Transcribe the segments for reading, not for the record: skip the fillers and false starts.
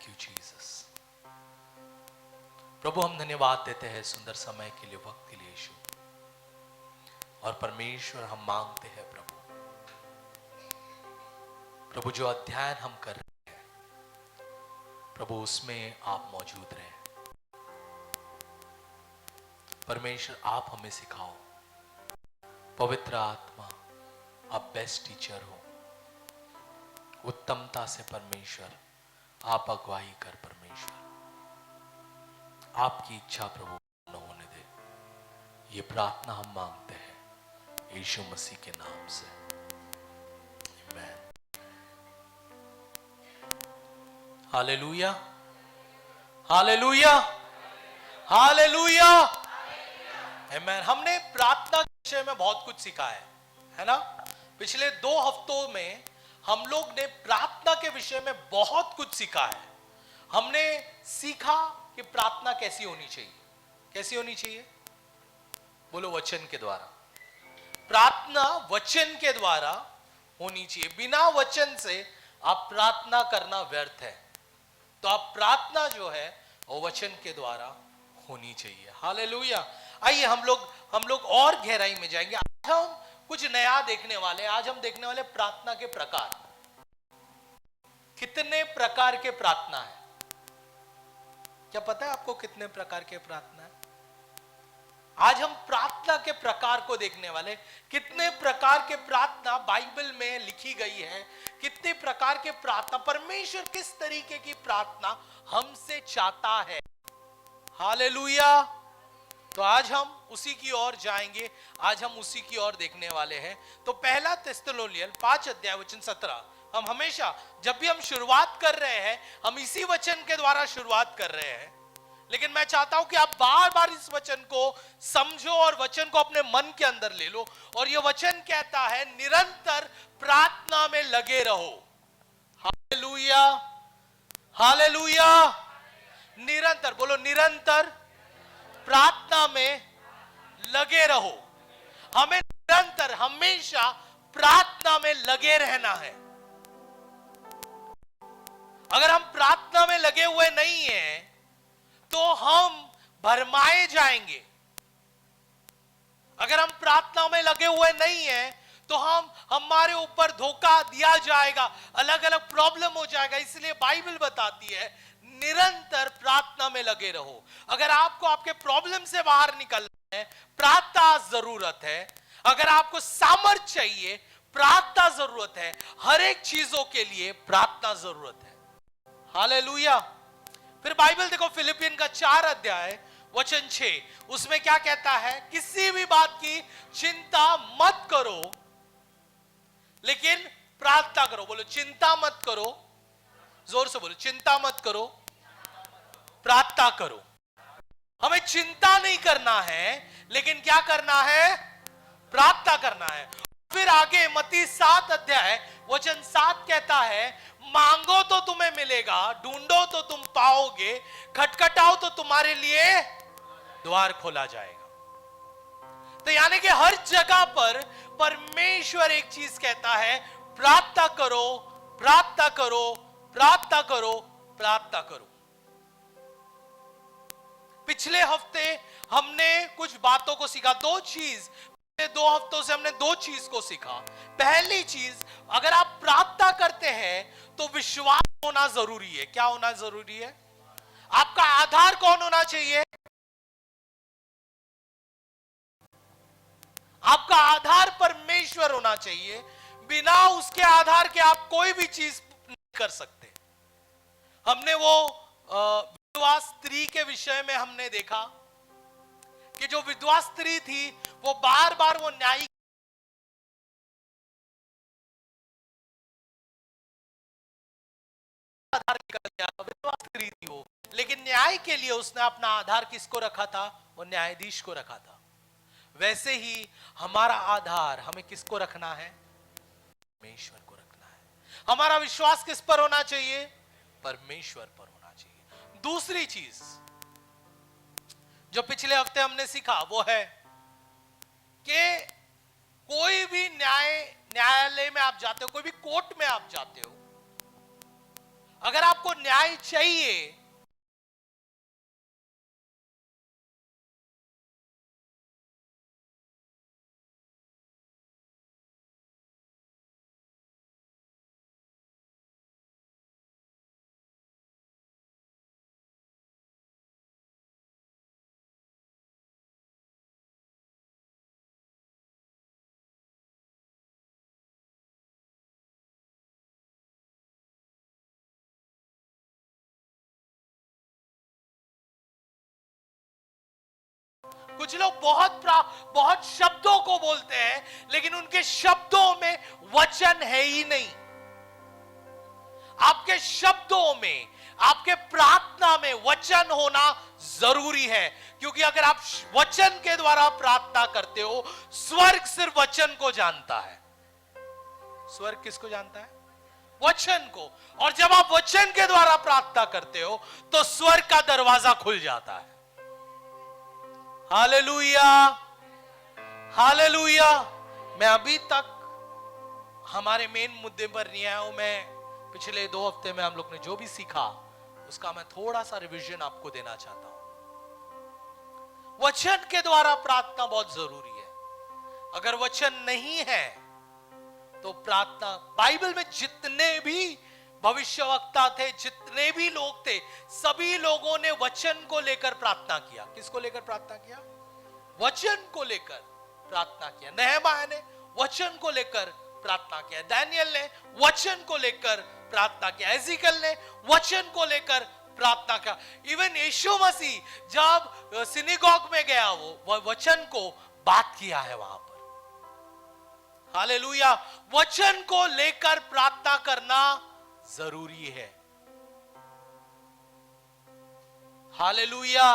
Thank you Jesus. प्रभु हम धन्यवाद देते हैं सुंदर समय के लिए, वक्त के लिए यीशु। और परमेश्वर हम मांगते हैं प्रभु जो अध्ययन हम कर रहे हैं प्रभु उसमें आप मौजूद रहें। परमेश्वर आप हमें सिखाओ। पवित्र आत्मा आप बेस्ट टीचर हो। उत्तमता से परमेश्वर आप अगुवाई कर। परमेश्वर आपकी इच्छा प्रभु न होने दे। ये प्रार्थना हम मांगते हैं यीशु मसीह के नाम से, आमीन। हालेलुया, हालेलुया, हालेलुया, आमीन। हमने प्रार्थना के विषय में बहुत कुछ सीखा है ना। पिछले 2 हफ्तों में हम लोग ने प्रार्थना के विषय में बहुत कुछ सीखा है। हमने सीखा कि प्रार्थना कैसी होनी चाहिए। कैसी होनी चाहिए? बोलो, वचन के द्वारा। प्रार्थना वचन के द्वारा होनी चाहिए। बिना वचन से आप प्रार्थना करना व्यर्थ है। तो आप प्रार्थना जो है वो वचन के द्वारा होनी चाहिए। हालेलुया। आइए हम लोग और गहराई में जाएंगे। आज हम कुछ नया देखने वाले। आज हम देखने वाले प्रार्थना के प्रकार। कितने प्रकार के प्रार्थना है? क्या पता है आपको कितने प्रकार के प्रार्थना है? आज हम प्रार्थना के प्रकार को देखने वाले। कितने प्रकार के प्रार्थना बाइबल में लिखी गई है, कितने प्रकार के प्रार्थना, परमेश्वर किस तरीके की प्रार्थना हमसे चाहता है। हालेलुया। तो आज हम उसी की ओर जाएंगे। आज हम उसी की ओर देखने वाले हैं। तो पहला थिस्सलुनीयन 5 अध्याय वचन 17। हम हमेशा जब भी हम शुरुआत कर रहे हैं हम इसी वचन के द्वारा शुरुआत कर रहे हैं, लेकिन मैं चाहता हूं कि आप बार बार इस वचन को समझो और वचन को अपने मन के अंदर ले लो। और यह वचन कहता है निरंतर प्रार्थना में लगे रहो। Hallelujah, hallelujah. निरंतर, बोलो निरंतर प्रार्थना में लगे रहो। हमें निरंतर हमेशा प्रार्थना में लगे रहना है। अगर हम प्रार्थना में लगे हुए नहीं हैं तो हम भरमाए जाएंगे। अगर हम प्रार्थना में लगे हुए नहीं हैं तो हमारे ऊपर धोखा दिया जाएगा, अलग अलग प्रॉब्लम हो जाएगा। इसलिए बाइबल बताती है निरंतर प्रार्थना में लगे रहो। अगर आपको आपके प्रॉब्लम से बाहर निकलना है, प्रार्थना जरूरत है। अगर आपको सामर्थ्य चाहिए, प्रार्थना जरूरत है। हर एक चीजों के लिए प्रार्थना जरूरत है। हालेलुया। फिर बाइबल देखो, फिलिपियन का 4 अध्याय वचन 6, उसमें क्या कहता है? किसी भी बात की चिंता मत करो, लेकिन प्रार्थना करो। बोलो, चिंता मत करो। जोर से बोलो, चिंता मत करो, प्रार्थना करो। हमें चिंता नहीं करना है, लेकिन क्या करना है? प्रार्थना करना है। फिर आगे मत्ती 7 अध्याय वचन 7 कहता है, मांगो तो तुम्हें मिलेगा, ढूंढो तो तुम पाओगे, खटखटाओ तो तुम्हारे लिए द्वार खोला जाएगा। तो यानी कि हर जगह पर परमेश्वर एक चीज कहता है, प्रार्थना करो, प्रार्थना करो, प्रार्थना करो, प्रार्थना करो। पिछले हफ्ते हमने कुछ बातों को सीखा। 2 हफ्तों से हमने 2 चीज को सीखा। पहली चीज, अगर आप प्रार्थना करते हैं तो विश्वास होना जरूरी है। क्या होना जरूरी है? आपका आधार कौन होना चाहिए? आपका आधार परमेश्वर होना चाहिए। बिना उसके आधार के आप कोई भी चीज नहीं कर सकते। हमने वो विधवा स्त्री के विषय में हमने देखा कि जो विधवा स्त्री थी वो बार बार वो न्यायी आधार निकल गया। विधवा स्त्री थी वो, लेकिन न्याय के लिए उसने अपना आधार किसको रखा था? वो न्यायाधीश को रखा था। वैसे ही हमारा आधार हमें किसको रखना है? परमेश्वर को रखना है। हमारा विश्वास किस पर होना चाहिए? परमेश्वर पर होना चाहिए। दूसरी चीज जो पिछले हफ्ते हमने सीखा वो है कि कोई भी न्यायालय में आप जाते हो, कोई भी कोर्ट में आप जाते हो, अगर आपको न्याय चाहिए, कुछ लोग बहुत शब्दों को बोलते हैं, लेकिन उनके शब्दों में वचन है ही नहीं। आपके शब्दों में, आपके प्रार्थना में वचन होना जरूरी है, क्योंकि अगर आप वचन के द्वारा प्रार्थना करते हो, स्वर्ग सिर्फ वचन को जानता है। स्वर्ग किसको जानता है? वचन को। और जब आप वचन के द्वारा प्रार्थना करते हो तो स्वर्ग का दरवाजा खुल जाता है। Hallelujah, hallelujah. मैं अभी तक हमारे मेन मुद्दे पर नहीं आया हूं। मैं पिछले 2 हफ्ते में हम लोग ने जो भी सीखा उसका मैं थोड़ा सा रिवीजन आपको देना चाहता हूं। वचन के द्वारा प्रार्थना बहुत जरूरी है। अगर वचन नहीं है तो प्रार्थना, बाइबल में जितने भी भविष्यवक्ता थे, जितने भी लोग थे, सभी लोगों ने वचन को लेकर प्रार्थना किया। किसको लेकर प्रार्थना किया? वचन को लेकर प्रार्थना किया। नहमाया ने वचन को लेकर प्रार्थना किया, दानियल ने वचन को लेकर प्रार्थना किया, एजिकल ने वचन को लेकर प्रार्थना किया। इवन यीशु मसीह जब सिनेगॉग में गया, वो वचन को बात किया है वहां पर। हालेलुया। वचन को लेकर प्रार्थना करना जरूरी है। हालेलुया।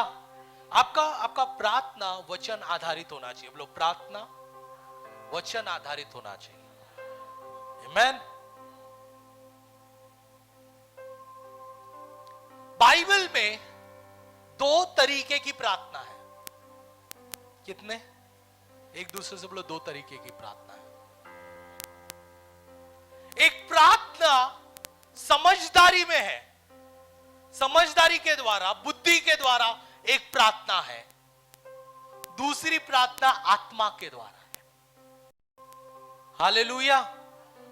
आपका प्रार्थना वचन आधारित होना चाहिए। बोलो, प्रार्थना वचन आधारित होना चाहिए। आमीन। बाइबल में 2 तरीके की प्रार्थना है। कितने? एक दूसरे से बोलो, 2 तरीके की प्रार्थना है। एक प्रार्थना समझदारी में है, समझदारी के द्वारा, बुद्धि के द्वारा एक प्रार्थना है। दूसरी प्रार्थना आत्मा के द्वारा है। हालेलुया।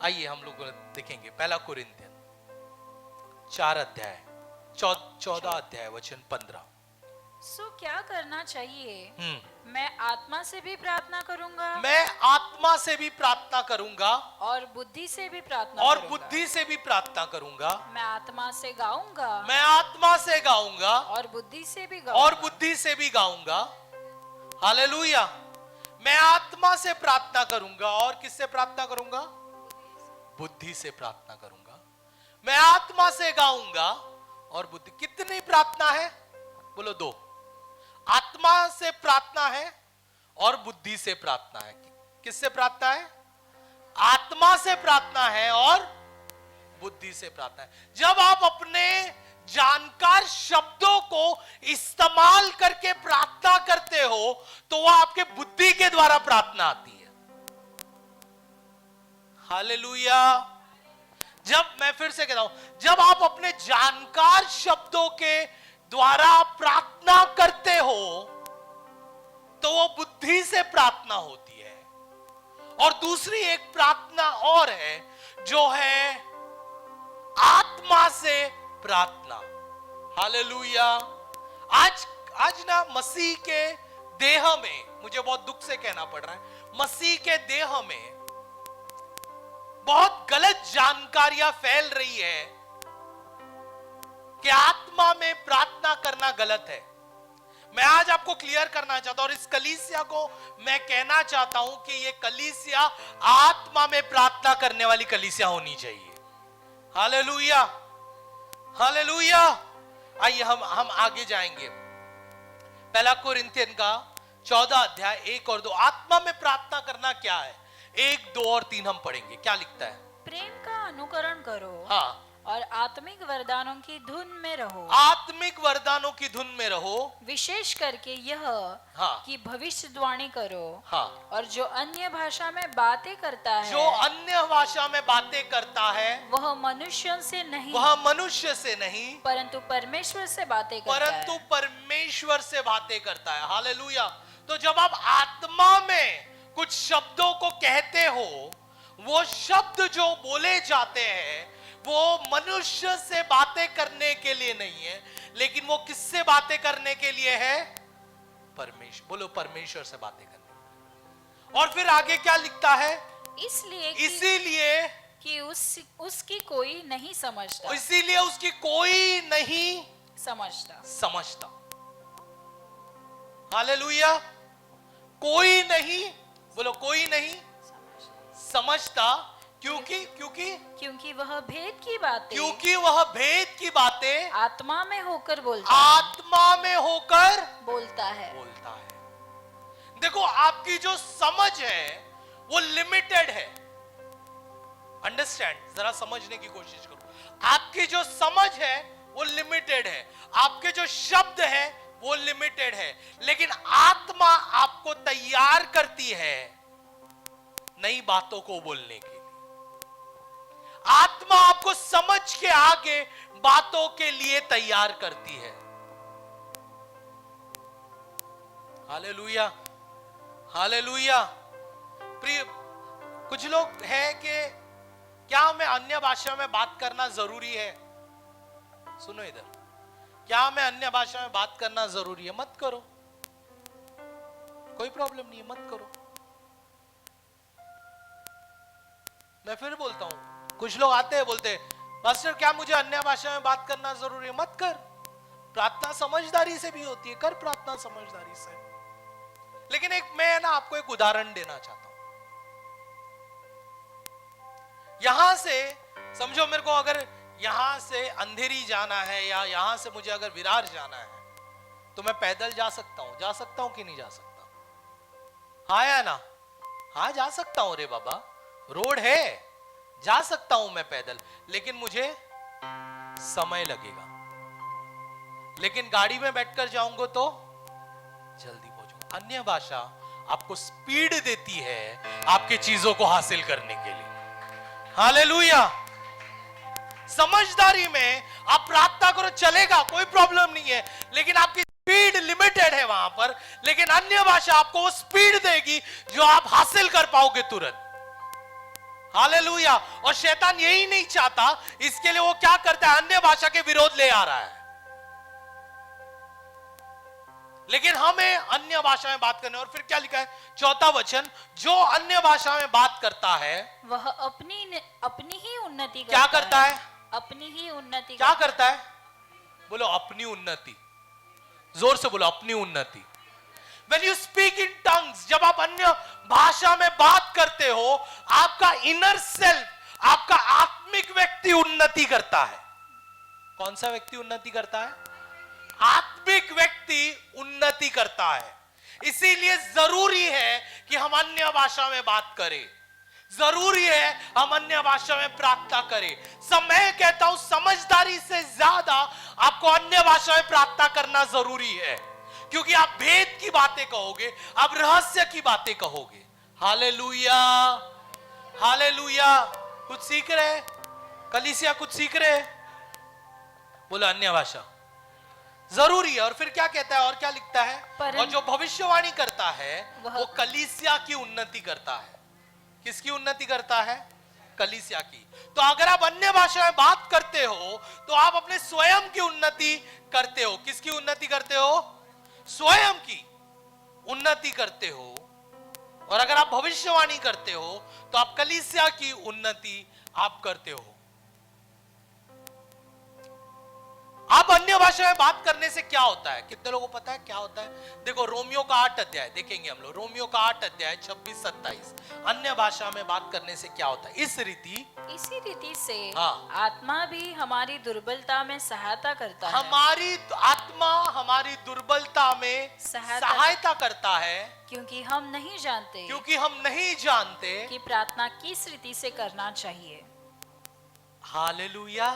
आइए हम लोग देखेंगे 1 कुरिन्थियन 4 अध्याय 14 अध्याय वचन 15। सो क्या करना चाहिए? मैं आत्मा से भी प्रार्थना करूंगा, मैं आत्मा से भी प्रार्थना करूंगा, और बुद्धि से भी प्रार्थना और करूंगा। बुद्धि से भी प्रार्थना करूंगा। मैं आत्मा से गाऊंगा, मैं आत्मा से गाऊंगा, और बुद्धि से भी गाऊंगा। और बुद्धि से भी गाऊंगा। हालेलुया। मैं आत्मा से प्रार्थना करूंगा, और किससे प्रार्थना करूंगा? बुद्धि से प्रार्थना करूंगा। मैं आत्मा से गाऊंगा और बुद्धि। कितनी प्रार्थना है? बोलो, 2। आत्मा से प्रार्थना है और बुद्धि से प्रार्थना है। किससे प्रार्थना है? आत्मा से प्रार्थना है और बुद्धि से प्रार्थना है। जब आप अपने जानकार शब्दों को इस्तेमाल करके प्रार्थना करते हो तो वह आपके बुद्धि के द्वारा प्रार्थना आती है। हालेलुया। जब, मैं फिर से कहता हूं, जब आप अपने जानकार शब्दों के द्वारा प्रार्थना करते हो तो वो बुद्धि से प्रार्थना होती है। और दूसरी एक प्रार्थना और है जो है आत्मा से प्रार्थना। हालेलुया। आज ना मसीह के देह में, मुझे बहुत दुख से कहना पड़ रहा है, मसीह के देह में बहुत गलत जानकारियां फैल रही है कि आत्मा में प्रार्थना करना गलत है। मैं आज आपको क्लियर करना चाहता हूं, और इस कलीसिया को मैं कहना चाहता हूं कि यह कलीसिया आत्मा में प्रार्थना करने वाली कलीसिया होनी चाहिए। Hallelujah, hallelujah. आइए हम आगे जाएंगे। 1 कुरिन्थियन का 14 अध्याय 1 और 2। आत्मा में प्रार्थना करना क्या है? 1, 2 और 3 हम पढ़ेंगे। क्या लिखता है? प्रेम का अनुकरण करो। हाँ। और आत्मिक वरदानों की धुन में रहो। आत्मिक वरदानों की धुन में रहो। विशेष करके यह हाँ। कि भविष्यवाणी करो। हाँ। और जो अन्य भाषा में बातें करता है, जो अन्य भाषा में बातें करता है, वह मनुष्यों से नहीं, वह मनुष्य से नहीं, परंतु परमेश्वर से बातें करता परंतु है। परमेश्वर से बातें करता है। हालेलुया। तो जब आप आत्मा में कुछ शब्दों को कहते हो, वो शब्द जो बोले जाते हैं वो मनुष्य से बातें करने के लिए नहीं है, लेकिन वो किससे बातें करने के लिए है? परमेश्वर। बोलो, परमेश्वर से बातें करने। और फिर आगे क्या लिखता है? इसीलिए कि उसकी कोई नहीं समझता। इसीलिए उसकी कोई नहीं समझता। हालेलुया। कोई नहीं, बोलो, कोई नहीं समझता। क्योंकि वह भेद की बातें, क्योंकि वह भेद की बातें आत्मा में होकर आत्मा में होकर बोलता है। देखो, आपकी जो समझ है वो लिमिटेड है। अंडरस्टैंड, जरा समझने की कोशिश करो। आपकी जो समझ है वो लिमिटेड है, आपके जो शब्द है वो लिमिटेड है, लेकिन आत्मा आपको तैयार करती है नई बातों को बोलने के लिए। आत्मा आपको समझ के आगे बातों के लिए तैयार करती है। Hallelujah, hallelujah. प्रिय, कुछ लोग हैं कि क्या हमें अन्य भाषा में बात करना जरूरी है? सुनो इधर, क्या हमें अन्य भाषा में बात करना जरूरी है? मत करो, कोई प्रॉब्लम नहीं है, मत करो। मैं फिर बोलता हूं, कुछ लोग आते हैं बोलते हैं, पास्टर क्या मुझे अन्य भाषा में बात करना जरूरी है? मत कर। प्रार्थना समझदारी से भी होती है, कर प्रार्थना समझदारी से। लेकिन मैं ना आपको एक उदाहरण देना चाहता हूं। यहां से समझो, मेरे को अगर यहां से अंधेरी जाना है या यहां से मुझे अगर विरार जाना है तो मैं पैदल जा सकता हूं कि नहीं जा सकता? हाँ या ना? हाँ, जा सकता हूं रे बाबा, रोड है, जा सकता हूं मैं पैदल, लेकिन मुझे समय लगेगा। लेकिन गाड़ी में बैठकर जाऊंगा तो जल्दी पहुंचूंगा। अन्य भाषा आपको स्पीड देती है आपके चीजों को हासिल करने के लिए। हालेलुया। समझदारी में आप प्रार्थना करो, चलेगा, कोई प्रॉब्लम नहीं है, लेकिन आपकी स्पीड लिमिटेड है वहां पर। लेकिन अन्य भाषा आपको वो स्पीड देगी जो आप हासिल कर पाओगे तुरंत। हालेलुया। और शैतान यही नहीं चाहता, इसके लिए वो क्या करता है? अन्य भाषा के विरोध ले आ रहा है। लेकिन हमें अन्य भाषा में बात करने, और फिर क्या लिखा है? चौथा वचन, जो अन्य भाषा में बात करता है वह अपनी ही उन्नति क्या करता है? अपनी ही उन्नति क्या करता है? बोलो, अपनी उन्नति। जोर से बोलो, अपनी उन्नति। When you speak in tongues, जब आप अन्य भाषा में बात करते हो, आपका इनर सेल्फ, आपका आत्मिक व्यक्ति उन्नति करता है। कौन सा व्यक्ति उन्नति करता है? आत्मिक व्यक्ति उन्नति करता है। इसीलिए जरूरी है कि हम अन्य भाषा में बात करें, जरूरी है हम अन्य भाषा में प्रार्थना करें। मैं कहता हूं, समझदारी से ज्यादा आपको अन्य भाषा में प्रार्थना करना जरूरी है, क्योंकि आप भेद की बातें कहोगे, आप रहस्य की बातें कहोगे। Hallelujah, hallelujah. कुछ सीख रहे? कलीसिया कुछ सीख रहे? बोलो, अन्य भाषा जरूरी है। और फिर क्या कहता है और क्या लिखता है? और जो भविष्यवाणी करता है वो कलीसिया की उन्नति करता है। किसकी उन्नति करता है? कलीसिया की। तो अगर आप अन्य भाषा में बात करते हो तो आप अपने स्वयं की उन्नति करते हो। किसकी उन्नति करते हो? स्वयं की उन्नति करते हो। और अगर आप भविष्यवाणी करते हो तो आप कलीसिया की उन्नति आप करते हो। आप अन्य भाषा में बात करने से क्या होता है? कितने लोगों को पता है क्या होता है? देखो, रोमियो का 8 अध्याय देखेंगे हम लोग। रोमियो का 8 अध्याय 26-27। अन्य भाषा में बात करने से क्या होता है? इसी रीति से आत्मा भी हमारी दुर्बलता में सहायता करता है। हमारी आत्मा हमारी दुर्बलता में सहायता करता है, क्योंकि हम नहीं जानते कि प्रार्थना किस रीति से करना चाहिए। हालेलुया।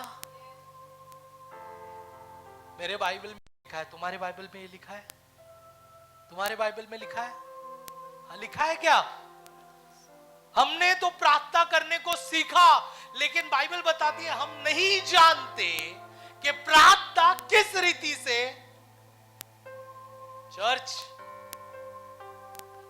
मेरे बाइबल में लिखा है, तुम्हारे बाइबल में ये लिखा है? तुम्हारे बाइबल में लिखा है? हाँ, लिखा है क्या? हमने तो प्रार्थना करने को सीखा, लेकिन बाइबल बताती है हम नहीं जानते कि प्रार्थना किस रीति से चर्च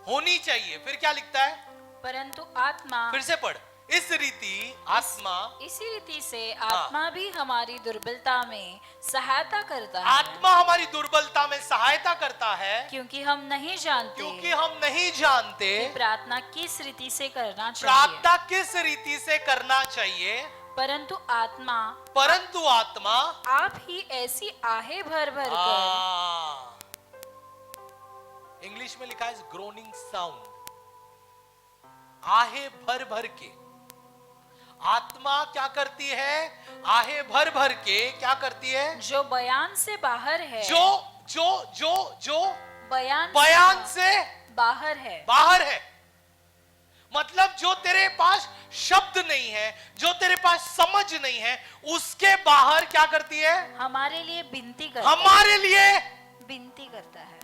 होनी चाहिए। फिर क्या लिखता है? परंतु आत्मा, फिर से पढ़, इस रीति आत्मा, इसी रीति से आत्मा भी हमारी दुर्बलता में सहायता करता है। आत्मा हमारी दुर्बलता में सहायता करता है, क्योंकि हम नहीं जानते क्योंकि हम नहीं जानते कि प्रार्थना किस रीति से करना चाहिए। प्रार्थना किस रीति से करना चाहिए। परंतु आत्मा आप ही ऐसी आहे भर भर कर, इंग्लिश में लिखा है ग्रोनिंग साउंड, आहे भर भर के। आत्मा क्या करती है? आहे भर भर के क्या करती है? जो बयान से बाहर है, जो बयान से बाहर है। मतलब जो तेरे पास शब्द नहीं है, जो तेरे पास समझ नहीं है, उसके बाहर क्या करती है? हमारे लिए विनती करता है।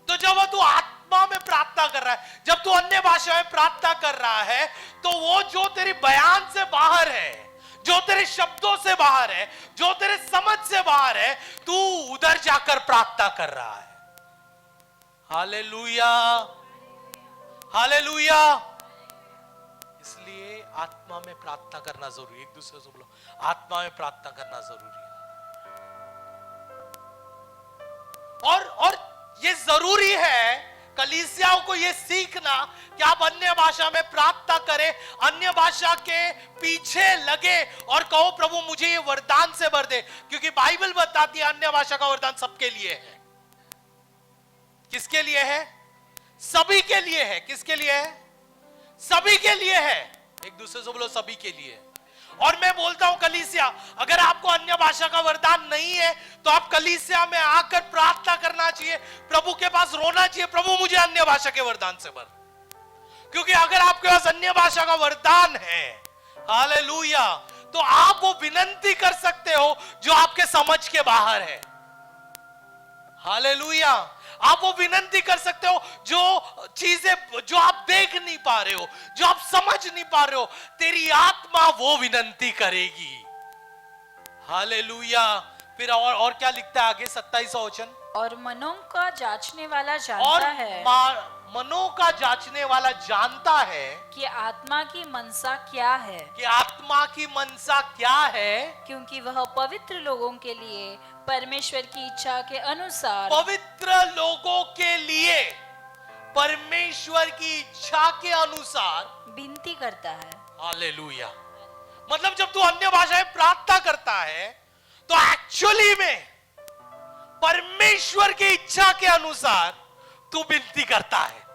तो जब तू आत्मा में प्रार्थना कर रहा है, जब तू अन्य भाषा में प्रार्थना कर रहा है, तो वो जो तेरी बयान से बाहर है, जो तेरे शब्दों से बाहर है, जो तेरे समझ से बाहर है, तू उधर जाकर प्रार्थना कर रहा है। Hallelujah, hallelujah. इसलिए आत्मा में प्रार्थना करना जरूरी है। एक दूसरे से बोलो, आत्मा में प्रार्थना करना जरूरी है। और ये जरूरी है कलीसियाओं को ये सीखना कि आप अन्य भाषा में प्रार्थना करें, अन्य भाषा के पीछे लगे और कहो प्रभु मुझे ये वरदान से भर दे, क्योंकि बाइबल बताती है अन्य भाषा का वरदान सबके लिए है। किसके लिए है? सभी के लिए है। किसके लिए है? सभी के लिए है। एक दूसरे से बोलो, सभी के लिए। और मैं बोलता हूं कलीसिया, अगर आपको अन्य भाषा का वरदान नहीं है तो आप कलीसिया में आकर प्रार्थना करना चाहिए, प्रभु के पास रोना चाहिए, प्रभु मुझे अन्य भाषा के वरदान से भर। क्योंकि अगर आपके पास अन्य भाषा का वरदान है, हालेलुया, तो आप वो विनंती कर सकते हो जो आपके समझ के बाहर है। हालेलुया। आप वो विनंती कर सकते हो जो चीजें जो आप देख नहीं पा रहे हो, जो आप समझ नहीं पा रहे हो, तेरी आत्मा वो विनंती करेगी। हालेलुया। फिर और क्या लिखता है आगे 27वां वचन? और मनों का जांचने वाला जानता है, मनों का जांचने वाला जानता है कि आत्मा की मनसा क्या है, कि आत्मा की मनसा क्या है, क्योंकि वह पवित्र लोगों के लिए परमेश्वर की इच्छा के अनुसार, पवित्र लोगों के लिए परमेश्वर की इच्छा के अनुसार विनती करता है। हालेलुया। मतलब जब तू अन्य भाषा में प्रार्थना करता है तो एक्चुअली में परमेश्वर की इच्छा के अनुसार तू विनती करता है।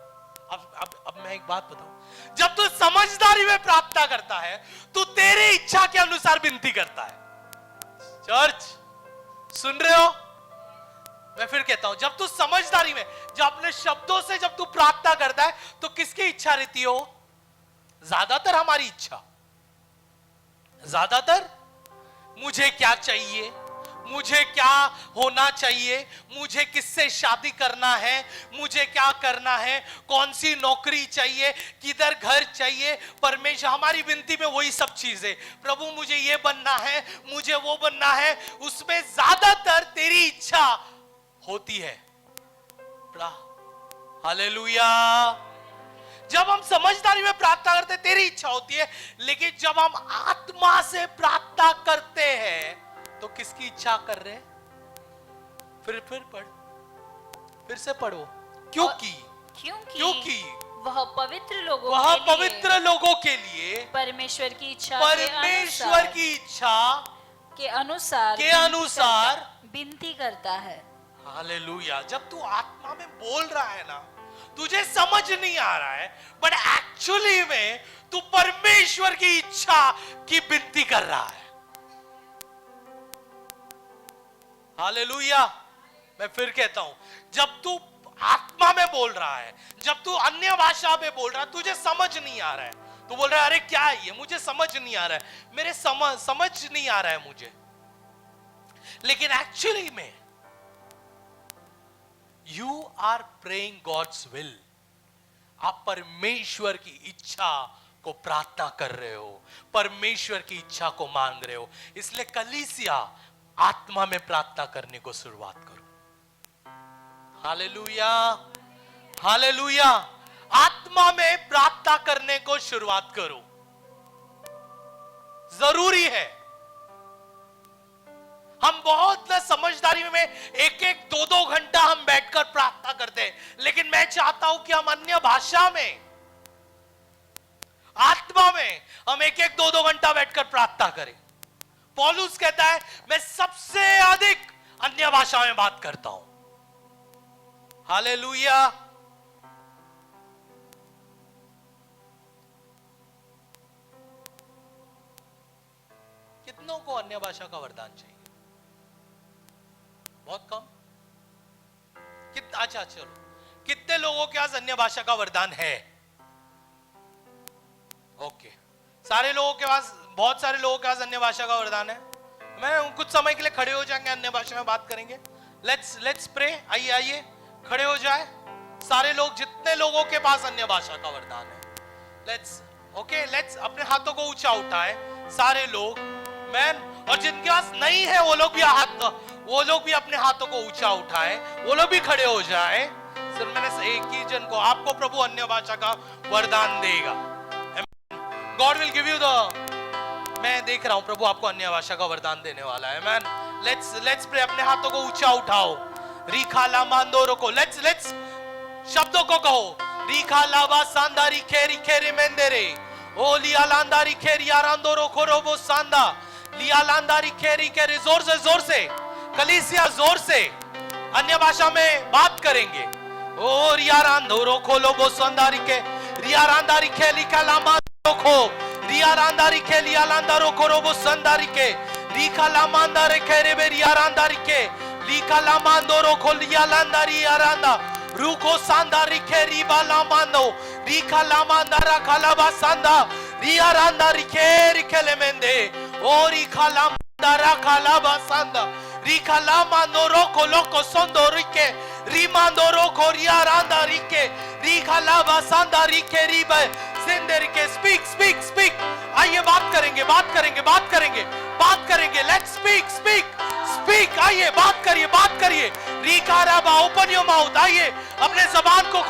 अब मैं एक बात बताऊं, जब तू समझदारी में प्रार्थना करता है तो तेरी इच्छा के अनुसार विनती करता है। चर्च सुन रहे हो? मैं फिर कहता हूं, जब तू समझदारी में, जब अपने शब्दों से जब तू प्रार्थना करता है तो किसकी इच्छा रहती हो? ज्यादातर हमारी इच्छा, ज्यादातर मुझे क्या चाहिए, मुझे क्या होना चाहिए, मुझे किससे शादी करना है, मुझे क्या करना है, कौन सी नौकरी चाहिए, किधर घर चाहिए। परमेश्वर हमारी विनती में वही सब चीजें, प्रभु मुझे ये बनना है, मुझे वो बनना है, उसमें ज्यादातर तेरी इच्छा होती है। हालेलुया। जब हम समझदारी में प्रार्थना करते तेरी इच्छा होती है, लेकिन जब हम आत्मा से प्रार्थना करते हैं तो किसकी इच्छा कर रहे हैं? फिर पढ़, फिर से पढ़ो। क्योंकि वह पवित्र लोगों के लिए परमेश्वर की इच्छा के अनुसार विनती करता है। हालेलुया। जब तू आत्मा में बोल रहा है ना, तुझे समझ नहीं आ रहा है, बट एक्चुअली में तू परमेश्वर की इच्छा की विनती कर रहा है। हालेलुया। मैं फिर कहता हूं, जब तू आत्मा में बोल रहा है, जब तू अन्य भाषा में बोल रहा है, तुझे समझ नहीं आ रहा है, तू बोल रहा है अरे क्या है ये, मुझे समझ नहीं आ रहा है, मेरे समझ नहीं आ रहा है मुझे। लेकिन एक्चुअली में you are praying God's will. आप परमेश्वर की इच्छा को प्रार्थना कर रहे हो, परमेश्वर की इच्छा को मांग रहे हो। इसलिए कलीसिया आत्मा में प्रार्थना करने को शुरुआत करो। Hallelujah, hallelujah. आत्मा में प्रार्थना करने को शुरुआत करो, जरूरी है। हम बहुत ना समझदारी में एक एक दो दो घंटा हम बैठकर प्रार्थना करते हैं, लेकिन मैं चाहता हूं कि हम अन्य भाषा में, आत्मा में हम एक एक दो दो घंटा बैठकर प्रार्थना करें। पौलुस कहता है मैं सबसे अधिक अन्य भाषा में बात करता हूं। हालेलुया। कितनों को अन्य भाषा का वरदान चाहिए? बहुत कम। अच्छा चलो, कितने लोगों के पास अन्य भाषा का वरदान है? ओके, सारे लोगों के पास, बहुत सारे लोगों के पास अन्य भाषा का वरदान है। मैं कुछ समय के लिए खड़े हो जाएंगे, अन्य भाषा में बात करेंगे। Let's pray. आइए आइए खड़े हो जाए सारे लोग, जितने लोगों के पास अन्य भाषा का वरदान है। लेट्स अपने हाथों को ऊंचा उठाए सारे लोग, मैन। और जिनके पास नहीं है वो लोग भी अपने हाथों को ऊंचा उठाए, वो लोग भी खड़े हो जाए। सिर्फ मैंने एक ही जन को, आपको प्रभु अन्य भाषा का वरदान देगा। God will give you the, मैं देख रहा हूं प्रभु आपको अन्य भाषा का वरदान देने वाला है। Man, let's pray. अपने हाथों को ऊंचा उठाओ। रीखा लामांदो रोको, लेट्स शब्दों को कहो। रीखा लावा सांदारी खेरी खेरी मेंदेरे, ओ लिया लांदारी खेरी आरांदो रोको रोबो सांदा, लिया लांदारी खेरी खेरी। जोर से कलीसिया, जोर से अन्य भाषा में बात करेंगे। ओ रिया रांदो रोको लोबो सांदारी के, रिया रांदारी खेली का लामा रोको, रिया रांदारी खेली आलांदा रोको रोबो सांदारी के, रीखा लामांदारे खेरे बे रिया रांदारी के, लीका लामांदो रोको लिया लांदारी आरांदा, रुको सांदारी खेरी बाला मांदो, रीखा लामांदारा खालाबा सांदा, रिया रांदारी खेरी खेले मेंदे, ओ रीखा लामांदारा खालाबा सांदा, रीखा लामांदो रोको लोको सोंदो रिके, रीमांदो रोको रिया रांदारी के, रीखा लाबा सांदा रिके रीबे सिंदर के। स्पीक। आइए बात करेंगे। Let's speak. आइए बात करिए। रीका राबा, ओपन योर माउथ। आइए अपने जबान को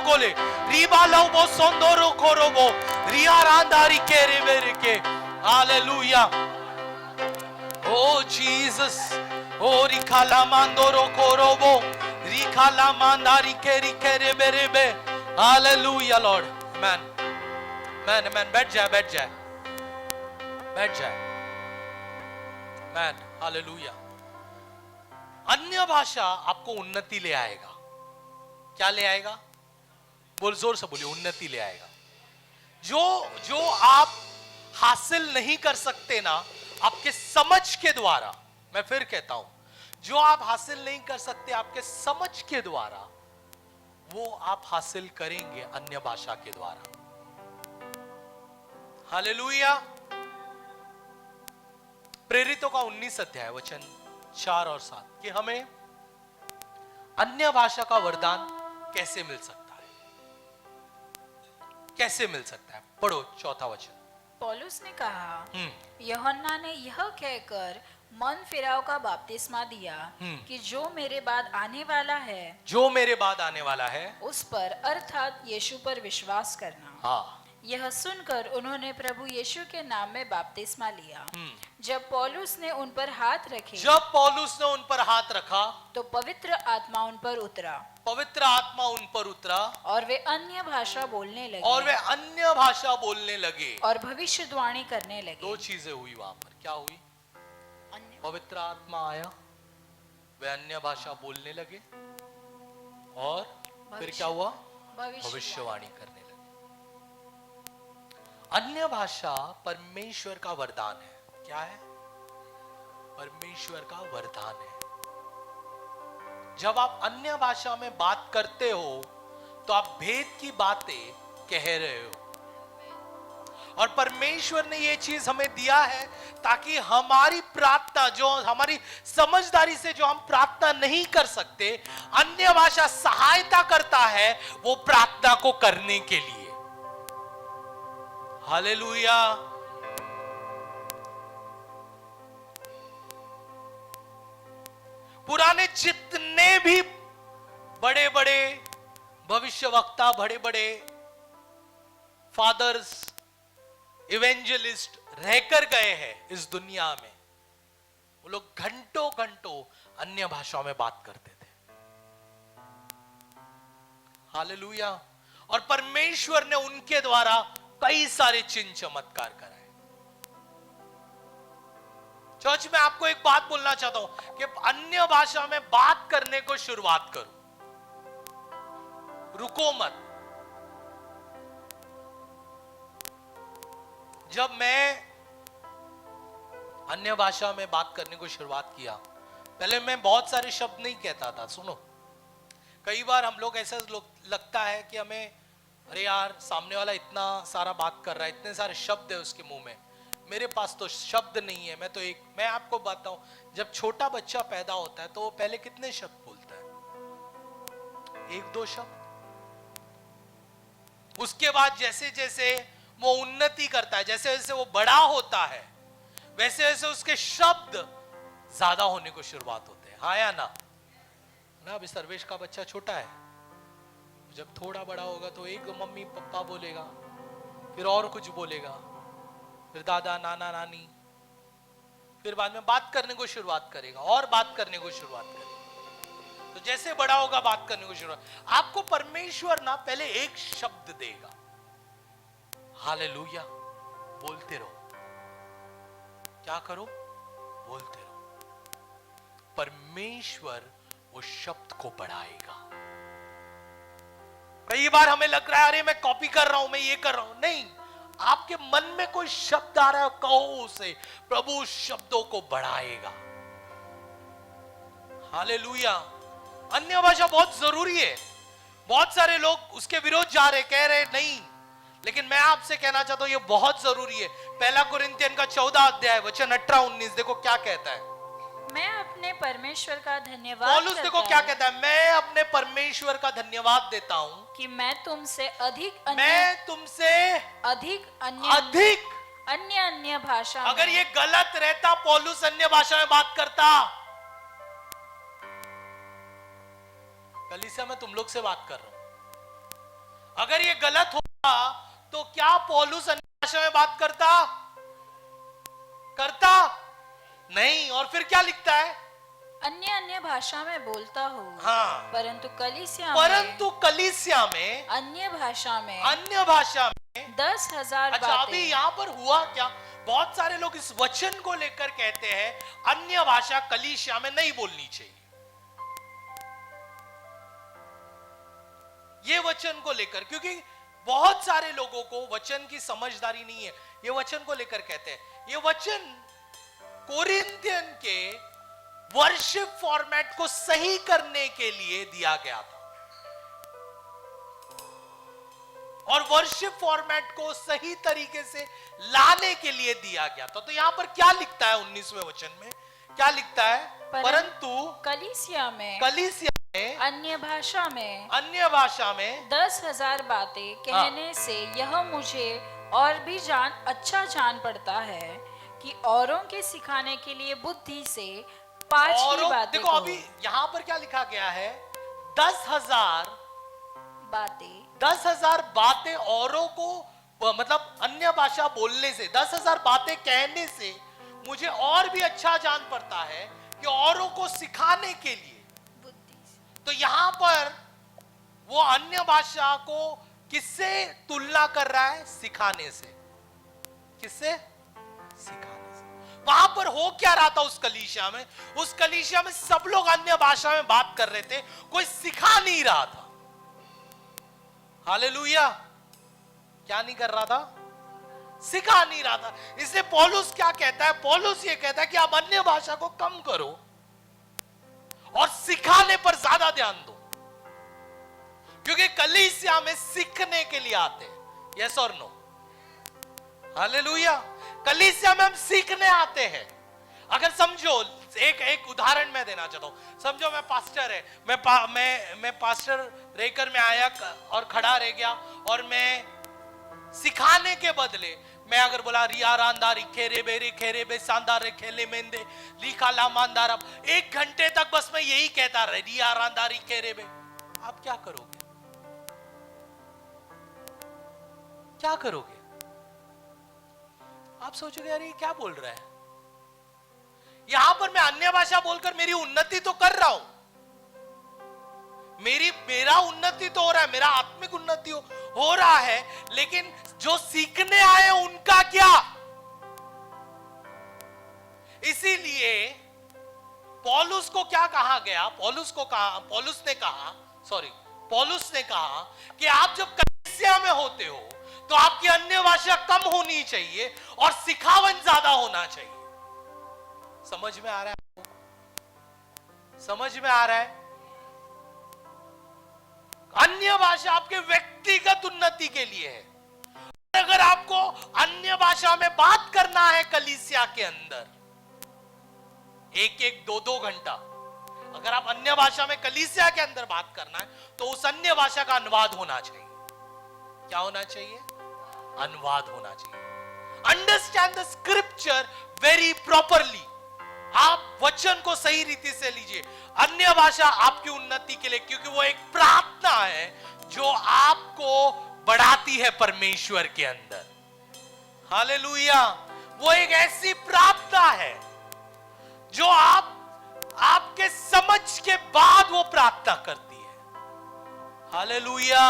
खोले। रीबा लोबो सोंदोरो खोरोबो, रिया रांदारी के रिबेर के। हालेलुया। ओ जीसस, ओ रीखा लामांदोरो खोरोबो, रीखा लामांदारी के रिके रिबेरे। Hallelujah lord. मैन, बैठ जाए। Man, hallelujah. अन्य भाषा आपको उन्नति ले आएगा। क्या ले आएगा? जोर से बोलिए, उन्नति ले आएगा। जो आप हासिल नहीं कर सकते ना आपके समझ के द्वारा, मैं फिर कहता हूं, जो आप हासिल नहीं कर सकते आपके समझ के द्वारा, वो आप हासिल करेंगे अन्य भाषा के द्वारा। हालेलुया। प्रेरितों का 19 अध्याय वचन 4 और 7 कि हमें अन्य भाषा का वरदान कैसे मिल सकता है। पढ़ो 4था वचन। पौलुस ने कहा, यूहन्ना ने यह कहकर मन फिराव का बपतिस्मा दिया कि जो मेरे बाद आने वाला है उस पर, अर्थात यीशु पर विश्वास करना। हाँ। यह सुनकर उन्होंने प्रभु यीशु के नाम में बपतिस्मा लिया। जब पौलुस ने उन पर हाथ रखा तो पवित्र आत्मा उन पर उतरा और वे अन्य भाषा बोलने लगे और भविष्यवाणी करने लगे। 2 चीजें हुई वहां पर। क्या हुई? पवित्र आत्मा आया, वे अन्य भाषा बोलने लगे, और फिर क्या हुआ? भविष्यवाणी करने लगे। अन्य भाषा परमेश्वर का वरदान है। क्या है? परमेश्वर का वरदान है। जब आप अन्य भाषा में बात करते हो तो आप भेद की बातें कह रहे हो, और परमेश्वर ने ये चीज हमें दिया है ताकि हमारी प्रार्थना, जो हमारी समझदारी से जो हम प्रार्थना नहीं कर सकते, अन्य भाषा सहायता करता है वो प्रार्थना को करने के लिए। हालेलुया। पुराने जितने भी बड़े बड़े भविष्यवक्ता, बड़े बड़े फादर्स, इवेंजलिस्ट रहकर गए हैं इस दुनिया में, वो लोग घंटों घंटों अन्य भाषाओं में बात करते थे। हालेलुया। और परमेश्वर ने उनके द्वारा कई सारे चिन्ह चमत्कार कराए। चर्च में आपको एक बात बोलना चाहता हूं कि अन्य भाषा में बात करने को शुरुआत करो, रुको मत। जब मैं अन्य भाषा में बात करने को शुरुआत किया, पहले मैं बहुत सारे शब्द नहीं कहता था। सुनो, कई बार हम लोग ऐसा लगता है कि हमें, अरे यार सामने वाला इतना सारा बात कर रहा है, इतने सारे शब्द है उसके मुंह में, मेरे पास तो शब्द नहीं है। मैं आपको बताऊं, जब छोटा बच्चा पैदा होता है तो वो पहले कितने शब्द बोलता है? 1-2 शब्द। उसके बाद जैसे जैसे वो उन्नति करता है, जैसे जैसे वो बड़ा होता है, वैसे वैसे उसके शब्द ज्यादा होने को शुरुआत होते हैं। हाँ या ना? अभी सर्वेश का बच्चा छोटा है, जब थोड़ा बड़ा होगा तो एक मम्मी पापा बोलेगा, फिर और कुछ बोलेगा, फिर दादा नाना नानी, फिर बाद में बात करने को शुरुआत करेगा और बात करने को शुरुआत करेगा। तो जैसे बड़ा होगा बात करने को शुरुआत, आपको परमेश्वर ना पहले एक शब्द देगा। हालेलुया। बोलते रहो। क्या करो? बोलते रहो। परमेश्वर वो शब्द को बढ़ाएगा। कई बार हमें लग रहा है अरे मैं कॉपी कर रहा हूं, मैं ये कर रहा हूं। नहीं, आपके मन में कोई शब्द आ रहा है, कहो उसे, प्रभु शब्दों को बढ़ाएगा। हालेलुया। अन्य भाषा बहुत जरूरी है। बहुत सारे लोग उसके विरोध जा रहे, कह रहे नहीं, लेकिन मैं आपसे कहना चाहता हूं ये बहुत जरूरी है। 1 कुरिन्थियन का 14 अध्याय वचन 18-19 देखो क्या कहता है। मैं अपने परमेश्वर का धन्यवाद पौलुस देखो क्या कहता है, मैं अपने परमेश्वर का धन्यवाद देता हूं कि मैं तुमसे अधिक अन्य भाषा में। अगर ये गलत रहता, पौलुस अन्य भाषा में बात करता। कलीसिया में तुम लोग से बात कर रहा हूं, अगर ये गलत होता तो क्या पौलुस अन्य भाषा में बात करता? नहीं। और फिर क्या लिखता है? अन्य भाषा में बोलता हूँ। हाँ। परंतु कलीसिया में अन्य भाषा में 10,000 अच्छा, अभी यहाँ पर हुआ क्या? बहुत सारे लोग इस वचन को लेकर कहते हैं अन्य भाषा कलीसिया में नहीं बोलनी चाहिए। ये वचन को लेकर, क्योंकि बहुत सारे लोगों को वचन की समझदारी नहीं है, ये वचन को लेकर कहते हैं। ये वचन कोरिन्थियन के वर्शिप फॉर्मेट को सही करने के लिए दिया गया था, और वर्शिप फॉर्मेट को सही तरीके से लाने के लिए दिया गया था। तो यहां पर क्या लिखता है 19वें वचन में? क्या लिखता है? परंतु कलीसिया में अन्य भाषा में 10,000 बातें कहने से यह मुझे और भी जान पड़ता है कि औरों के सिखाने के लिए बुद्धि से 5 की बातें। देखो अभी यहां पर क्या लिखा गया है? 10,000 बातें औरों को, मतलब अन्य भाषा बोलने से, 10,000 बातें कहने से मुझे और भी अच्छा जान पड़ता है कि औरों को सिखाने के लिए। तो यहां पर वो अन्य भाषा को किससे तुलना कर रहा है? सिखाने से। किससे? सिखाने से। वहां पर हो क्या रहा था उस कलीसिया में? उस कलीसिया में सब लोग अन्य भाषा में बात कर रहे थे, कोई सिखा नहीं रहा था। हालेलुया। क्या नहीं कर रहा था? सिखा नहीं रहा था। इसलिए पौलुस क्या कहता है? पौलुस ये कहता है कि आप अन्य भाषा को कम करो और सिखाने पर ज्यादा ध्यान दो, क्योंकि कलीसिया में सीखने के लिए आते हैं। यस और नो? हालेलुया। कलीसिया में हम सीखने आते हैं। अगर समझो, एक उदाहरण मैं देना चाहता हूं। समझो मैं पास्टर है, मैं पास्टर रहकर मैं आया और खड़ा रह गया, और मैं सिखाने के बदले मैं अगर बोला रिया रांदारी खेरे बेरे खेरे बे सांदारे खेले मेंदे लिखा ला मानदार, अब 1 घंटे तक बस मैं यही कहता रहा, रिया रांदारी खेरे बे, आप क्या करोगे? क्या करोगे? आप सोचोगे यार ये क्या बोल रहा है। यहां पर मैं अन्य भाषा बोलकर मेरी उन्नति तो कर रहा हूं, मेरा उन्नति तो हो रहा है, मेरा आत्मिक उन्नति हो रहा है, लेकिन जो सीखने आए उनका क्या? इसीलिए पौलुस को क्या कहा गया? पौलुस ने कहा कि आप जब कलीसिया में होते हो तो आपकी अन्य भाषा कम होनी चाहिए और सिखावन ज्यादा होना चाहिए। समझ में आ रहा है? समझ में आ रहा है? अन्य भाषा आपके व्यक्तिगत उन्नति के लिए है। अगर आपको अन्य भाषा में बात करना है कलीसिया के अंदर 1-1, 2-2 घंटा, अगर आप अन्य भाषा में कलीसिया के अंदर बात करना है तो उस अन्य भाषा का अनुवाद होना चाहिए। क्या होना चाहिए? अनुवाद होना चाहिए। Understand the scripture very properly. आप वचन को सही रीति से लीजिए। अन्य भाषा आपकी उन्नति के लिए, क्योंकि वो एक प्रार्थना है जो आपको बढ़ाती है परमेश्वर के अंदर। हालेलुया। वो एक ऐसी प्रार्थना है जो आपके समझ के बाद वो प्रार्थना करती है। हालेलुया।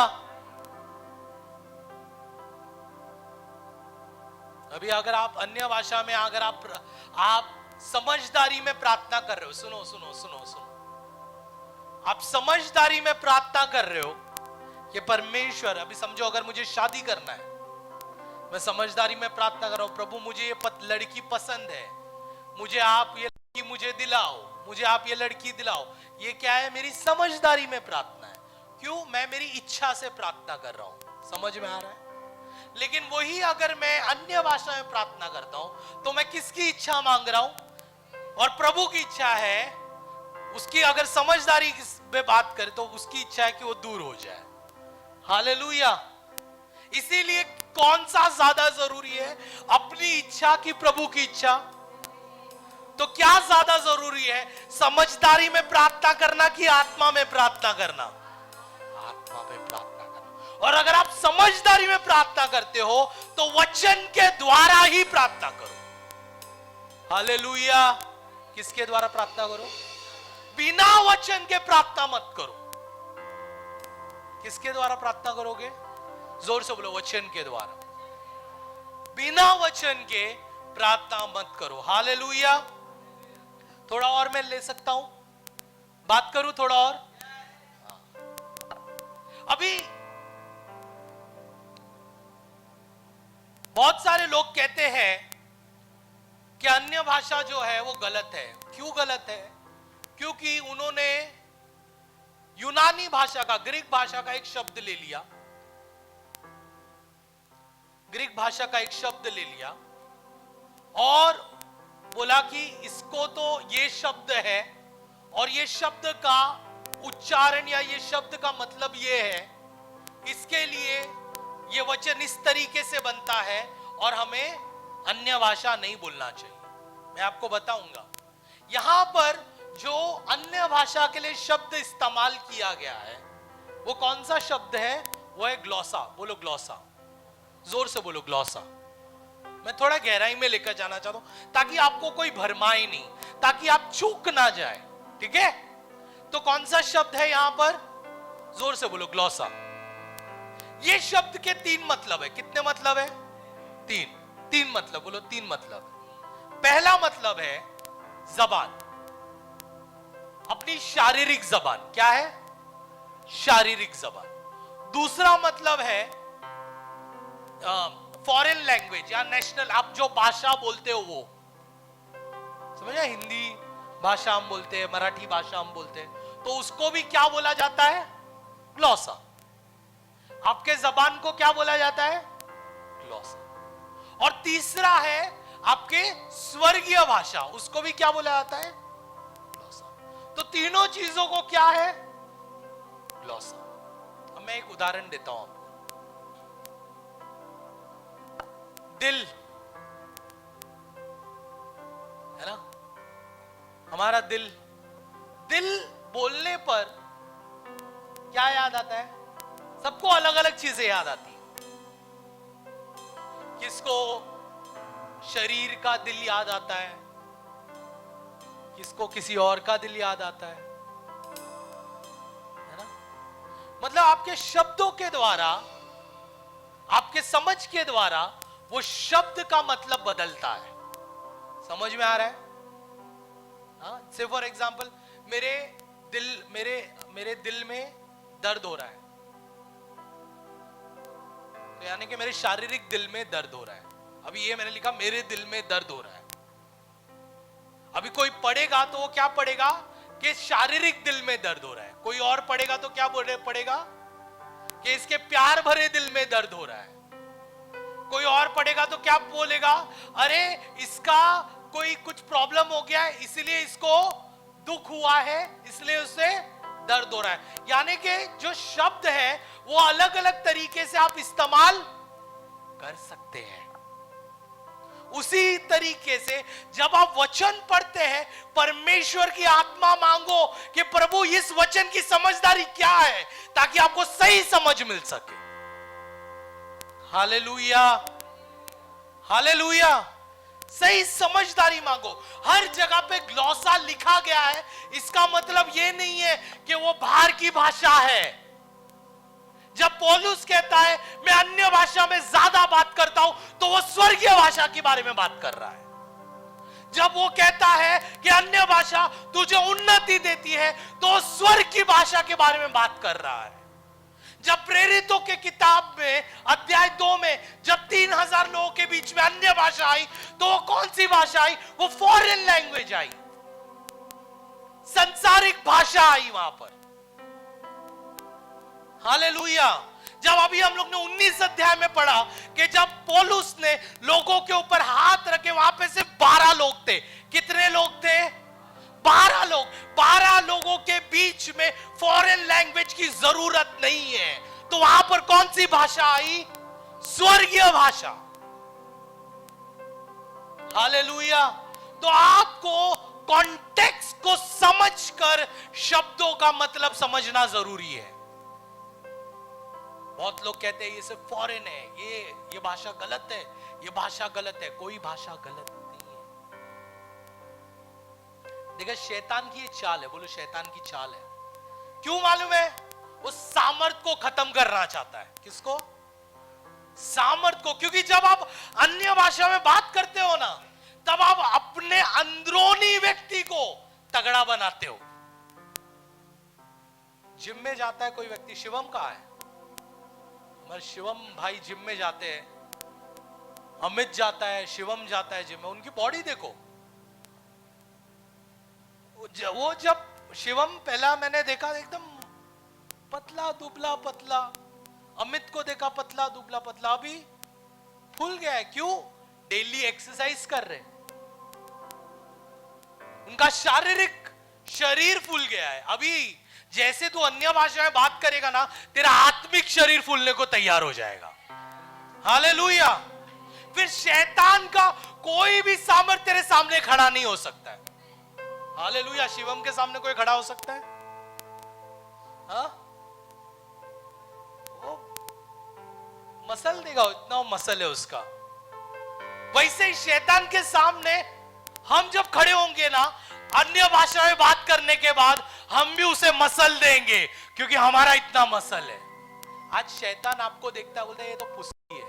अभी अगर आप अन्य भाषा में अगर आप समझदारी में प्रार्थना कर रहे हो, सुनो, आप समझदारी में प्रार्थना कर रहे हो कि परमेश्वर, अभी समझो अगर मुझे शादी करना है, मैं समझदारी में प्रार्थना कर रहा हूं, प्रभु मुझे ये लड़की पसंद है, मुझे आप ये लड़की मुझे दिलाओ, मुझे आप ये लड़की दिलाओ। ये क्या है? मेरी समझदारी में प्रार्थना है। क्यों? मैं मेरी इच्छा से प्रार्थना कर रहा हूं। समझ में आ रहा है? लेकिन वही अगर मैं अन्य भाषा में प्रार्थना करता हूं तो मैं किसकी इच्छा मांग रहा हूं? और प्रभु की इच्छा है, उसकी अगर समझदारी में बात करें तो उसकी इच्छा है कि वो दूर हो जाए। हालेलुया। इसीलिए कौन सा ज्यादा जरूरी है, अपनी इच्छा की प्रभु की इच्छा? तो क्या ज्यादा जरूरी है, समझदारी में प्रार्थना करना कि आत्मा में प्रार्थना करना? आत्मा में प्रार्थना करना। और अगर आप समझदारी में प्रार्थना करते हो तो वचन के द्वारा ही प्रार्थना करो। हालेलुया। किसके द्वारा प्रार्थना करो? बिना वचन के प्रार्थना मत करो। किसके द्वारा प्रार्थना करोगे? जोर से बोलो, वचन के द्वारा। बिना वचन के प्रार्थना मत करो। हालेलुया। थोड़ा और मैं ले सकता हूं, बात करूं थोड़ा और? अभी बहुत सारे लोग कहते हैं कि अन्य भाषा जो है वो गलत है। क्यों गलत है? क्योंकि उन्होंने यूनानी भाषा का, ग्रीक भाषा का एक शब्द ले लिया, ग्रीक भाषा का एक शब्द ले लिया और बोला कि इसको तो ये शब्द है और ये शब्द का उच्चारण या ये शब्द का मतलब ये है, इसके लिए ये वचन इस तरीके से बनता है और हमें अन्य भाषा नहीं बोलना चाहिए। मैं आपको बताऊंगा यहां पर जो अन्य भाषा के लिए शब्द इस्तेमाल किया गया है वो कौन सा शब्द है? वो है ग्लॉसा। बोलो ग्लॉसा, जोर से बोलो ग्लॉसा। मैं थोड़ा गहराई में लेकर जाना चाहता हूं ताकि आपको कोई भरमाए नहीं, ताकि आप चूक ना जाए। ठीक है? तो कौन सा शब्द है यहां पर? जोर से बोलो ग्लॉसा। ये शब्द के 3 मतलब है। कितने मतलब है? 3 मतलब। बोलो 3 मतलब। पहला मतलब है जबान, अपनी शारीरिक जबान। क्या है? शारीरिक जबान। दूसरा मतलब है फॉरेन लैंग्वेज या नेशनल, आप जो भाषा बोलते हो वो, समझे? हिंदी भाषा हम बोलते हैं, मराठी भाषा हम बोलते हैं, तो उसको भी क्या बोला जाता है? ग्लॉसा। आपके जबान को क्या बोला जाता है? ग्लॉसा। और तीसरा है आपके स्वर्गीय भाषा, उसको भी क्या बोला जाता है? ग्लॉसा। तो तीनों चीजों को क्या है? ग्लॉसा। अब मैं एक उदाहरण देता हूं आपको। दिल है ना, हमारा दिल बोलने पर क्या याद आता है? सबको अलग अलग चीजें याद आती है। किसको शरीर का दिल याद आता है, किसको किसी और का दिल याद आता है ना? मतलब आपके शब्दों के द्वारा, आपके समझ के द्वारा वो शब्द का मतलब बदलता है। समझ में आ रहा है? से फॉर एग्जाम्पल मेरे दिल में दर्द हो रहा है, तो यानी कि मेरे शारीरिक दिल में दर्द हो रहा है। अभी ये मैंने लिखा मेरे दिल में दर्द हो रहा है। अभी कोई पढ़ेगा तो वो क्या पढ़ेगा कि शारीरिक दिल में दर्द हो रहा है। कोई और पढ़ेगा तो क्या पढ़ेगा कि इसके प्यार भरे दिल में दर्द हो रहा है। कोई और पढ़ेगा तो क्या बोलेगा, अरे इसका कोई कुछ प्रॉब्लम हो गया है इसलिए इसको दुख हुआ है, इसलिए उसे दर्द हो रहा है। यानी कि जो शब्द है वो अलग अलग तरीके से आप इस्तेमाल कर सकते हैं। उसी तरीके से जब आप वचन पढ़ते हैं, परमेश्वर की आत्मा मांगो कि प्रभु इस वचन की समझदारी क्या है, ताकि आपको सही समझ मिल सके। Hallelujah, hallelujah. सही समझदारी मांगो। हर जगह पे ग्लॉसा लिखा गया है, इसका मतलब यह नहीं है कि वो बाहर की भाषा है। जब पौलुस कहता है मैं अन्य भाषा में ज्यादा बात करता हूं, तो वो स्वर्गीय भाषा के बारे में बात कर रहा है। जब वो कहता है कि अन्य भाषा तुझे उन्नति देती है, तो वो स्वर्ग की भाषा के बारे में बात कर रहा है। जब प्रेरितों के किताब में अध्याय 2 में जब 3000 लोगों के बीच में अन्य भाषा आई, तो वो कौन सी भाषा आई? वो फॉरेन लैंग्वेज आई, संसारिक भाषा आई वहां पर। हालेलुया। जब अभी हम लोग ने 19 अध्याय में पढ़ा कि जब पौलुस ने लोगों के ऊपर हाथ रखे, वहां पे सिर्फ 12 लोग थे। कितने लोग थे? 12 लोग। 12 लोगों के बीच में फॉरेन लैंग्वेज की जरूरत नहीं है, तो वहां पर कौन सी भाषा आई? स्वर्गीय भाषा। हालेलुया। तो आपको कॉन्टेक्स्ट को समझकर शब्दों का मतलब समझना जरूरी है। बहुत लोग कहते हैं ये सिर्फ फॉरेन है, ये भाषा गलत है, ये भाषा गलत है। कोई भाषा गलत नहीं है। देखिए शैतान की ये चाल है, बोलो शैतान की चाल है। क्यों मालूम है? वो सामर्थ को खत्म करना चाहता है। किसको? सामर्थ को। क्योंकि जब आप अन्य भाषा में बात करते हो ना, तब आप अपने अंदरूनी व्यक्ति को तगड़ा बनाते हो। जिम में जाता है कोई व्यक्ति, शिवम कहाँ है? हमारे शिवम भाई जिम में जाते हैं, अमित जाता है, शिवम जाता है जिम में। उनकी बॉडी देखो। वो जब शिवम पहला मैंने देखा एकदम पतला दुबला पतला, अमित को देखा पतला दुबला पतला, अभी फूल गया है। क्यों? डेली एक्सरसाइज कर रहे हैं। उनका शारीरिक शरीर फूल गया है। अभी जैसे तू अन्य भाषा में बात करेगा ना, तेरा आत्मिक शरीर फूलने को तैयार हो जाएगा। हालेलुया। फिर शैतान का कोई भी सामर्थ्य तेरे सामने खड़ा नहीं हो सकता है। हालेलुया। शिवम के सामने कोई खड़ा हो सकता है? हाँ? वो मसल देगा, इतना मसल है उसका। वैसे ही शैतान के सामने हम जब खड़े होंगे ना, अन्य भाषा में बात करने के बाद हम भी उसे मसल देंगे, क्योंकि हमारा इतना मसल है। आज शैतान आपको देखता है, बोलता है ये तो पुष्टि है,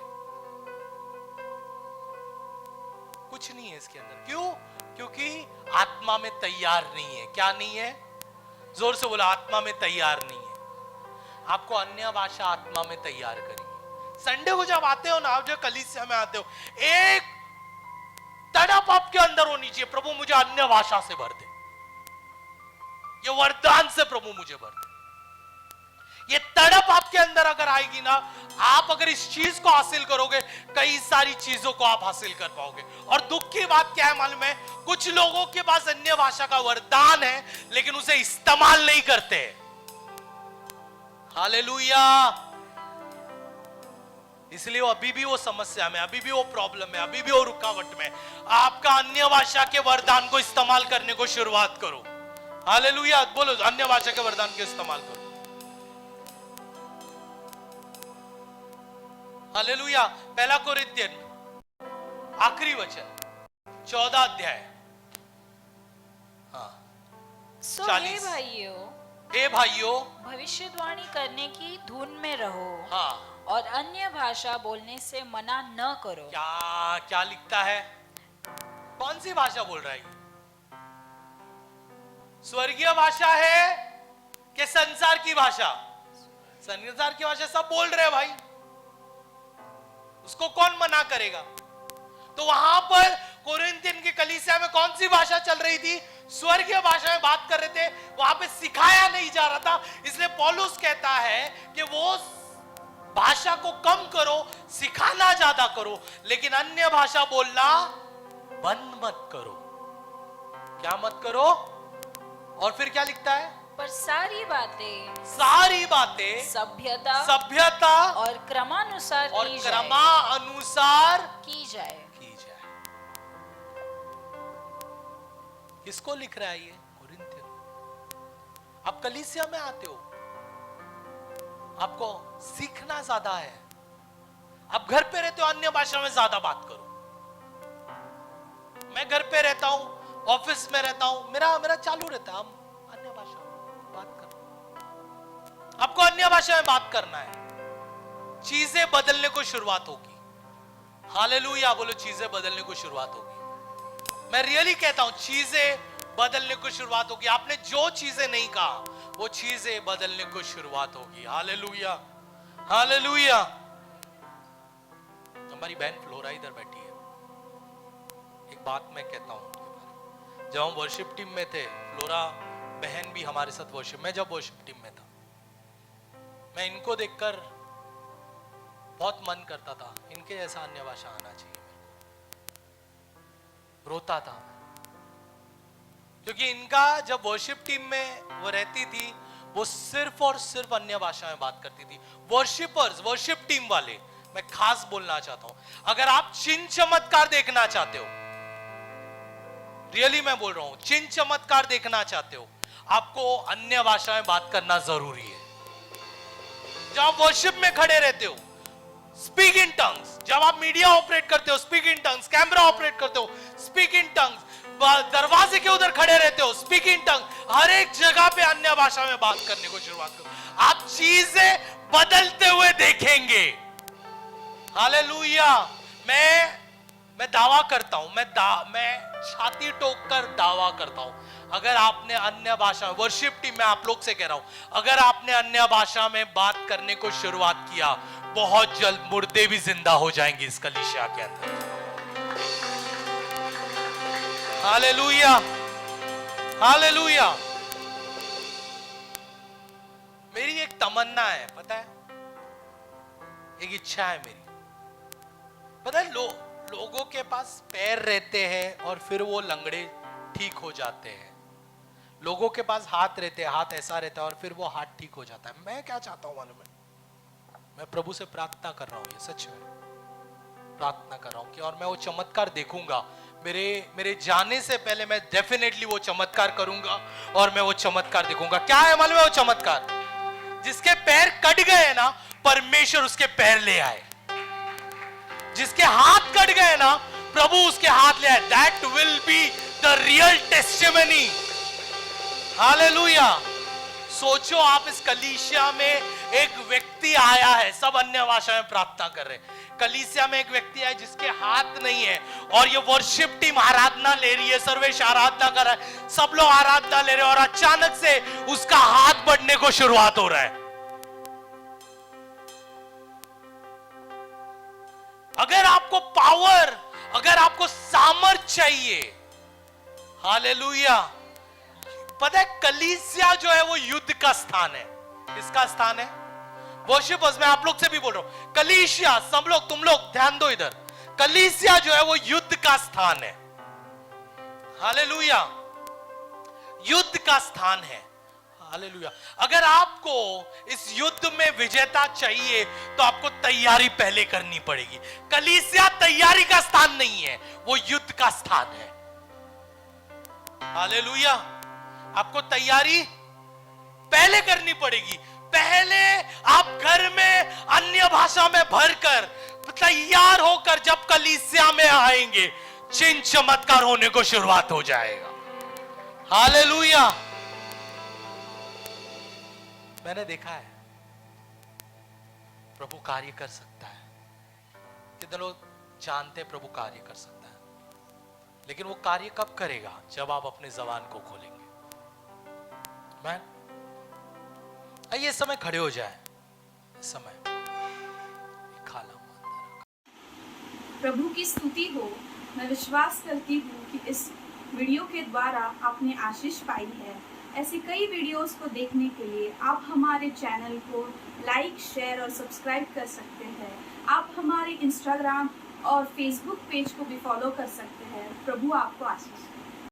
कुछ नहीं है इसके अंदर। क्यों? क्योंकि आत्मा में तैयार नहीं है। क्या नहीं है? जोर से बोला, आत्मा में तैयार नहीं है। आपको अन्य भाषा आत्मा में तैयार करेगी। संडे को जब आते हो ना, आप जो कलीसिया में आते हो, एक तड़प आपके अंदर होनी चाहिए, प्रभु मुझे अन्य भाषा से भर दे, ये वरदान से प्रभु मुझे भर दे। ये तड़प आपके अंदर अगर आएगी ना, आप अगर इस चीज को हासिल करोगे, कई सारी चीजों को आप हासिल कर पाओगे। और दुख की बात क्या है मालूम है, कुछ लोगों के पास अन्य भाषा का वरदान है लेकिन उसे इस्तेमाल नहीं करते। हालेलुया। इसलिए वो अभी भी वो समस्या में, अभी भी वो प्रॉब्लम में, अभी भी वो रुकावट में। आपका अन्य भाषा के वरदान को इस्तेमाल करने को शुरुआत करो। हालेलुया। बोलो, अन्य भाषा के वरदान को इस्तेमाल करो। हालेलुया। पहला कोरिन्थियन आखिरी वचन 14 अध्याय। हाँ, सो हे भाइयों भविष्यवाणी करने की धुन में रहो। हाँ, और अन्य भाषा बोलने से मना न करो। क्या क्या लिखता है? कौन सी भाषा बोल रहा है? स्वर्गीय भाषा है कि संसार की भाषा? संसार की भाषा सब बोल रहे हैं भाई, उसको कौन मना करेगा? तो वहां पर कोरिन्थियन की कलीसिया में कौन सी भाषा चल रही थी? स्वर्गीय भाषा में बात कर रहे थे। वहां पे सिखाया नहीं जा रहा था, इसलिए पौलुस कहता है कि वो भाषा को कम करो, सिखाना ज्यादा करो, लेकिन अन्य भाषा बोलना बंद मत करो। क्या मत करो? और फिर क्या लिखता है? पर सारी बातें सभ्यता और क्रमानुसार की जाए। किसको लिख रहा है ये? कोरिन्थियन। आप कलीसिया में आते हो, आपको सीखना ज्यादा है। आप घर पे रहते हो, अन्य भाषा में ज्यादा बात करो। मैं घर पे रहता हूं, ऑफिस में रहता हूं, मेरा चालू रहता है, हम अन्य भाषा में बात करना। आपको अन्य भाषा में बात करना है, चीजें बदलने को शुरुआत होगी। हालेलुया। बोलो, चीजें बदलने को शुरुआत होगी। मैं रियली कहता हूं, चीजें बदलने को शुरुआत होगी। आपने जो चीजें नहीं कहा, वो चीजें बदलने को शुरुआत होगी। Hallelujah, hallelujah. हमारी बहन फ्लोरा इधर बैठी है। एक बात मैं कहता हूं, जब हम वर्शिप टीम में थे, फ्लोरा बहन भी हमारे साथ वर्शिप में, जब वर्शिप टीम में था, मैं इनको देखकर बहुत मन करता था, इनके जैसा अन्य भाषा आना चाहिए। रोता था क्योंकि इनका जब वर्शिप टीम में वो रहती थी, वो सिर्फ और सिर्फ अन्य भाषा में बात करती थी। वर्शिपर्स, वर्शिप टीम वाले, मैं खास बोलना चाहता हूं, अगर आप चिन्ह चमत्कार देखना चाहते हो, रियली मैं बोल रहा हूं, चिन्ह चमत्कार देखना चाहते हो, आपको अन्य भाषा में बात करना जरूरी है। जब आप वर्शिप में खड़े रहते हो, स्पीक इन टंग्स। जब आप मीडिया ऑपरेट करते हो, speak in tongues. Camera operate करते हो, स्पीक इन टंग्स। दरवाजे के उधर खड़े रहते हो, स्पीक इन टंग्स। हर एक जगह पे अन्य भाषा में बात करने को शुरुआत करो, आप चीजें बदलते हुए देखेंगे। हालेलुया। मैं दावा करता हूं, मैं छाती ठोक कर दावा करता हूं, अगर आपने अन्य भाषा, वर्शिप टीम में आप लोग से कह रहा हूं, अगर आपने अन्य भाषा में बात करने को शुरुआत किया, बहुत जल्द मुर्दे भी जिंदा हो जाएंगे इस कलीसिया के अंदर। Hallelujah, hallelujah. मेरी एक तमन्ना है, पता है, एक इच्छा है मेरी। पता है, लोगों के पास पैर रहते हैं और फिर वो लंगड़े ठीक हो जाते हैं। लोगों के पास हाथ रहते हैं, हाथ ऐसा रहता है और फिर वो हाथ ठीक हो जाता है। मैं क्या चाहता हूं मालूम है? मैं प्रभु से प्रार्थना कर रहा हूं, ये सच में प्रार्थना कर रहा हूं कि और मैं वो चमत्कार देखूंगा। मेरे जाने से पहले मैं डेफिनेटली वो चमत्कार करूंगा और मैं वो चमत्कार देखूंगा। क्या है मालूम है वो चमत्कार? जिसके पैर कट गए ना, परमेश्वर उसके पैर ले आए। जिसके हाथ कट गए ना, प्रभु उसके हाथ ले आए। That will be the real testimony. Hallelujah. सोचो, आप इस कलीसिया में एक व्यक्ति आया है, सब अन्य भाषा में प्रार्थना कर रहे हैं। कलीसिया में एक व्यक्ति है जिसके हाथ नहीं है और ये वर्शिप टीम आराधना ले रही है, सर्वेश आराधना कर रहा है, सब लोग आराधना ले रहे हैं और अचानक से उसका हाथ बढ़ने को शुरुआत हो रहा है। अगर आपको पावर, अगर आपको सामर्थ चाहिए, हालेलुया, पता है कलीसिया जो है वो युद्ध का स्थान है। किसका स्थान है? वर्शिपर्स, मैं आप लोग से भी बोल रहा हूं, कलीसिया, सब लोग, तुम लोग ध्यान दो इधर, कलीसिया जो है वो युद्ध का स्थान है। हालेलुया, युद्ध का स्थान है। हालेलुया। अगर आपको इस युद्ध में विजेता चाहिए तो आपको तैयारी पहले करनी पड़ेगी। कलीसिया तैयारी का स्थान नहीं है, वो युद्ध का स्थान है। हालेलुया। आपको तैयारी पहले करनी पड़ेगी। पहले आप घर में अन्य भाषा में भरकर तैयार होकर जब कलीसिया में आएंगे, चिन्ह चमत्कार होने को शुरुआत हो जाएगा। हालेलुया। मैंने देखा है प्रभु कार्य कर सकता है। कितने लोग जानते प्रभु कार्य कर सकता है, लेकिन वो कार्य कब करेगा? जब आप अपने जबान को खोलेंगे। मैं आइए समय खड़े हो जाए। समय प्रभु की स्तुति हो। मैं विश्वास करती हूँ कि इस वीडियो के द्वारा आपने आशीष पाई है। ऐसी कई वीडियोस को देखने के लिए आप हमारे चैनल को लाइक, शेयर और सब्सक्राइब कर सकते हैं। आप हमारे इंस्टाग्राम और फेसबुक पेज को भी फॉलो कर सकते हैं। प्रभु आपको आशीष दे।